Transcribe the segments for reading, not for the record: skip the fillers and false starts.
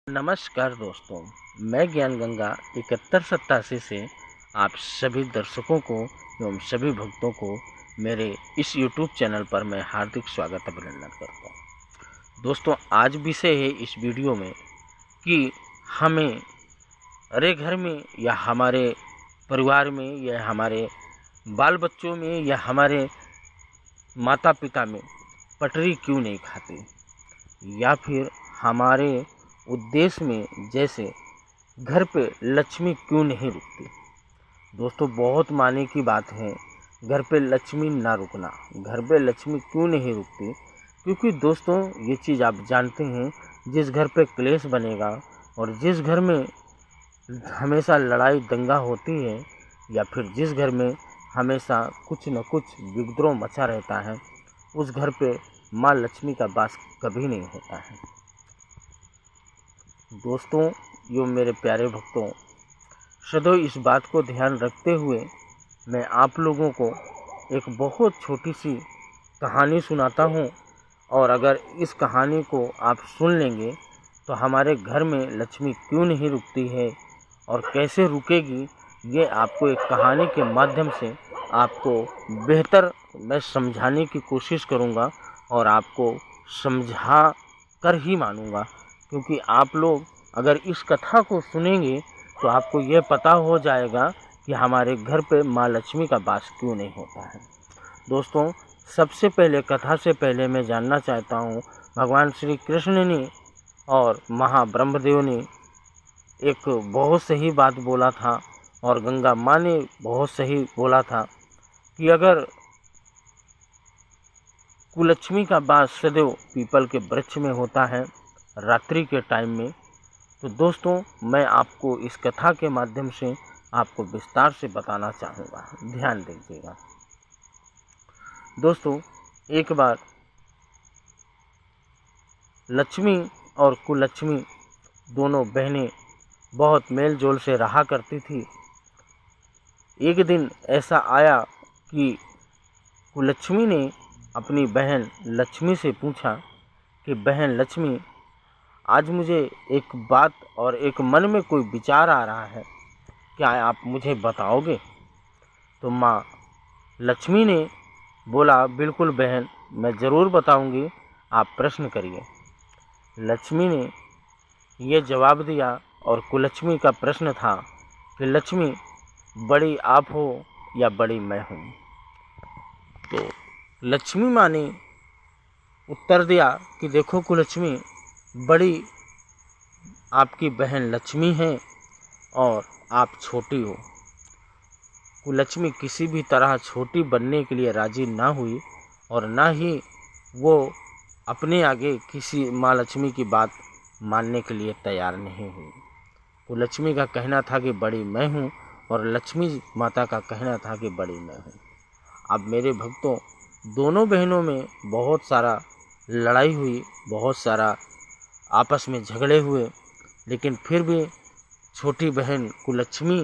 नमस्कार दोस्तों, मैं ज्ञान गंगा 7187 से आप सभी दर्शकों को एवं सभी भक्तों को मेरे इस YouTube चैनल पर मैं हार्दिक स्वागत अभिनंदन करता हूँ। दोस्तों, आज विषय है इस वीडियो में कि हमें अरे घर में या हमारे परिवार में या हमारे बाल बच्चों में या हमारे माता पिता में पटरी क्यों नहीं खाती, या फिर हमारे उद्देश्य में जैसे घर पे लक्ष्मी क्यों नहीं रुकती। दोस्तों, बहुत माने की बात है घर पे लक्ष्मी ना रुकना। घर पे लक्ष्मी क्यों नहीं रुकती? क्योंकि दोस्तों, ये चीज़ आप जानते हैं, जिस घर पे क्लेश बनेगा और जिस घर में हमेशा लड़ाई दंगा होती है या फिर जिस घर में हमेशा कुछ न कुछ विद्रोह मचा रहता है, उस घर पे माँ लक्ष्मी का वास कभी नहीं होता है। दोस्तों, यो मेरे प्यारे भक्तों, सदैव इस बात को ध्यान रखते हुए मैं आप लोगों को एक बहुत छोटी सी कहानी सुनाता हूँ, और अगर इस कहानी को आप सुन लेंगे तो हमारे घर में लक्ष्मी क्यों नहीं रुकती है और कैसे रुकेगी, ये आपको एक कहानी के माध्यम से आपको बेहतर मैं समझाने की कोशिश करूँगा और आपको समझा कर ही मानूँगा। क्योंकि आप लोग अगर इस कथा को सुनेंगे तो आपको ये पता हो जाएगा कि हमारे घर पे माँ लक्ष्मी का वास क्यों नहीं होता है। दोस्तों, सबसे पहले कथा से पहले मैं जानना चाहता हूँ, भगवान श्री कृष्ण ने और महाब्रह्मदेव ने एक बहुत सही बात बोला था और गंगा माँ ने बहुत सही बोला था कि अगर कुलक्ष्मी का वास सदैव पीपल के वृक्ष में होता है रात्रि के टाइम में, तो दोस्तों मैं आपको इस कथा के माध्यम से आपको विस्तार से बताना चाहूँगा। ध्यान दीजिएगा। दोस्तों, एक बार लक्ष्मी और कुलक्ष्मी दोनों बहनें बहुत मेल जोल से रहा करती थी। एक दिन ऐसा आया कि कुलक्ष्मी ने अपनी बहन लक्ष्मी से पूछा कि बहन लक्ष्मी, आज मुझे एक बात और एक मन में कोई विचार आ रहा है, क्या आप मुझे बताओगे? तो माँ लक्ष्मी ने बोला, बिल्कुल बहन, मैं ज़रूर बताऊंगी, आप प्रश्न करिए। लक्ष्मी ने ये जवाब दिया और कुलक्ष्मी का प्रश्न था कि लक्ष्मी, बड़ी आप हो या बड़ी मैं हूँ? तो लक्ष्मी माँ ने उत्तर दिया कि देखो कुलक्ष्मी, बड़ी आपकी बहन लक्ष्मी है और आप छोटी हो। कुलक्ष्मी किसी भी तरह छोटी बनने के लिए राजी ना हुई और ना ही वो अपने आगे किसी माँ लक्ष्मी की बात मानने के लिए तैयार नहीं हुई। कुलक्ष्मी का कहना था कि बड़ी मैं हूँ और लक्ष्मी माता का कहना था कि बड़ी मैं हूँ। अब मेरे भक्तों, दोनों बहनों में बहुत सारा लड़ाई हुई, बहुत सारा आपस में झगड़े हुए, लेकिन फिर भी छोटी बहन कुलक्ष्मी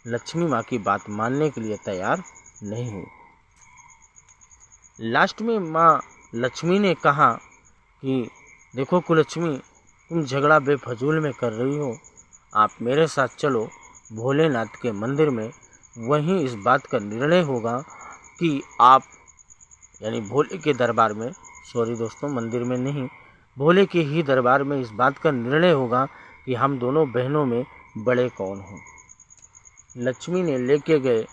लक्ष्मी माँ की बात मानने के लिए तैयार नहीं हुई। लास्ट में माँ लक्ष्मी ने कहा कि देखो कुलक्ष्मी, तुम झगड़ा बेफजूल में कर रही हो, आप मेरे साथ चलो भोलेनाथ के मंदिर में, वहीं इस बात का निर्णय होगा कि आप, यानी भोले के दरबार में, सॉरी दोस्तों, मंदिर में नहीं, भोले के ही दरबार में इस बात का निर्णय होगा कि हम दोनों बहनों में बड़े कौन हों। लक्ष्मी ने लेके गए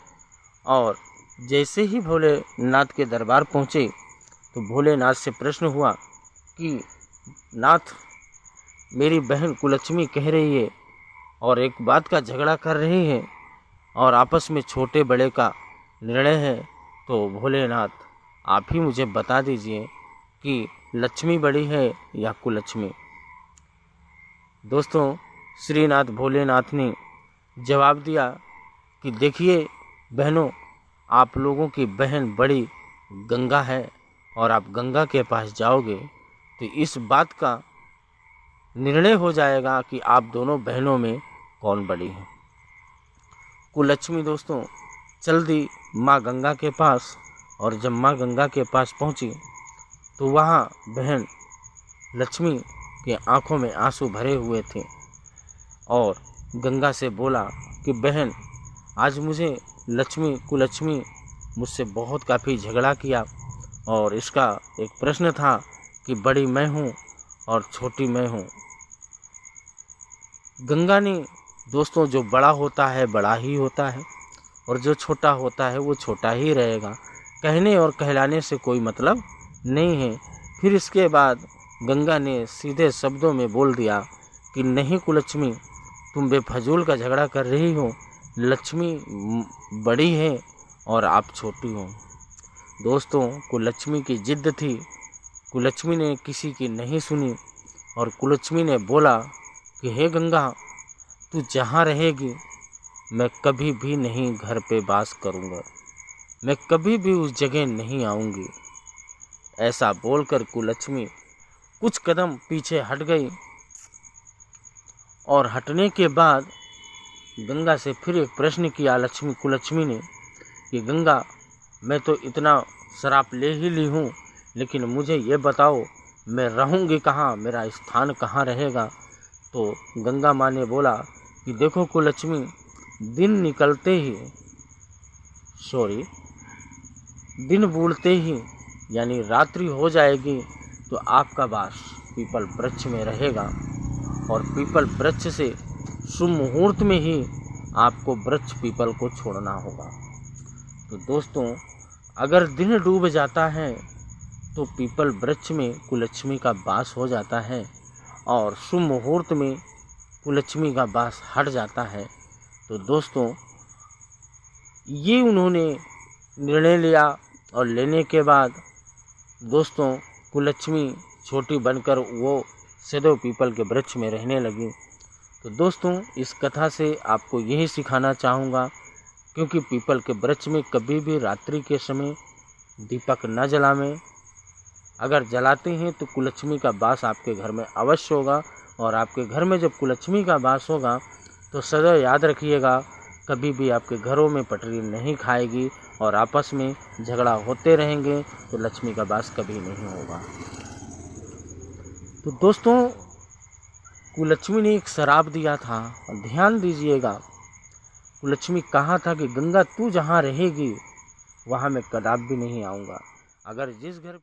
और जैसे ही भोलेनाथ के दरबार पहुँचे तो भोलेनाथ से प्रश्न हुआ कि नाथ, मेरी बहन कुलक्ष्मी कह रही है और एक बात का झगड़ा कर रही है और आपस में छोटे बड़े का निर्णय है, तो भोलेनाथ आप ही मुझे बता दीजिए कि लक्ष्मी बड़ी है या कुलक्ष्मी। दोस्तों, श्रीनाथ भोलेनाथ ने जवाब दिया कि देखिए बहनों, आप लोगों की बहन बड़ी गंगा है और आप गंगा के पास जाओगे तो इस बात का निर्णय हो जाएगा कि आप दोनों बहनों में कौन बड़ी है। कुलक्ष्मी दोस्तों चल दी माँ गंगा के पास, और जब माँ गंगा के पास पहुँची तो वहाँ बहन लक्ष्मी के आंखों में आंसू भरे हुए थे और गंगा से बोला कि बहन, आज मुझे कुलक्ष्मी मुझसे बहुत काफ़ी झगड़ा किया और इसका एक प्रश्न था कि बड़ी मैं हूँ और छोटी मैं हूँ। गंगा ने दोस्तों, जो बड़ा होता है बड़ा ही होता है और जो छोटा होता है वो छोटा ही रहेगा। कहने और कहलाने से कोई मतलब नहीं है। फिर इसके बाद गंगा ने सीधे शब्दों में बोल दिया कि नहीं कुलक्ष्मी, तुम बेफजूल का झगड़ा कर रही हो। लक्ष्मी बड़ी है और आप छोटी हो। दोस्तों, कुलक्ष्मी की जिद थी। कुलक्ष्मी ने किसी की नहीं सुनी और कुलक्ष्मी ने बोला कि हे गंगा, तू जहाँ रहेगी मैं कभी भी नहीं घर पे वास करूँगा, मैं कभी भी उस जगह नहीं आऊँगी। ऐसा बोलकर कुलक्ष्मी कुछ कदम पीछे हट गई और हटने के बाद गंगा से फिर एक प्रश्न किया कुलक्ष्मी ने कि गंगा, मैं तो इतना श्राप ले ही ली हूँ, लेकिन मुझे ये बताओ मैं रहूँगी कहाँ, मेरा स्थान कहाँ रहेगा। तो गंगा माँ ने बोला कि देखो कुलक्ष्मी, दिन बूढ़ते ही यानी रात्रि हो जाएगी तो आपका वास पीपल वृक्ष में रहेगा और पीपल वृक्ष से शुभ मुहूर्त में ही आपको वृक्ष पीपल को छोड़ना होगा। तो दोस्तों, अगर दिन डूब जाता है तो पीपल वृक्ष में कुलक्ष्मी का वास हो जाता है और शुभ मुहूर्त में कुलक्ष्मी का वास हट जाता है। तो दोस्तों, ये उन्होंने निर्णय लिया और लेने के बाद दोस्तों कुलक्ष्मी छोटी बनकर वो सदैव पीपल के वृक्ष में रहने लगी। तो दोस्तों, इस कथा से आपको यही सिखाना चाहूँगा, क्योंकि पीपल के वृक्ष में कभी भी रात्रि के समय दीपक न जलावें। अगर जलाते हैं तो कुलक्ष्मी का वास आपके घर में अवश्य होगा और आपके घर में जब कुलक्ष्मी का वास होगा तो सदैव याद रखिएगा, कभी भी आपके घरों में पटरी नहीं खाएगी और आपस में झगड़ा होते रहेंगे तो लक्ष्मी का वास कभी नहीं होगा। तो दोस्तों, कुलक्ष्मी ने एक श्राप दिया था, ध्यान दीजिएगा। कुलक्ष्मी कहा था कि गंगा, तू जहाँ रहेगी वहाँ मैं कदापि भी नहीं आऊँगा। अगर जिस घर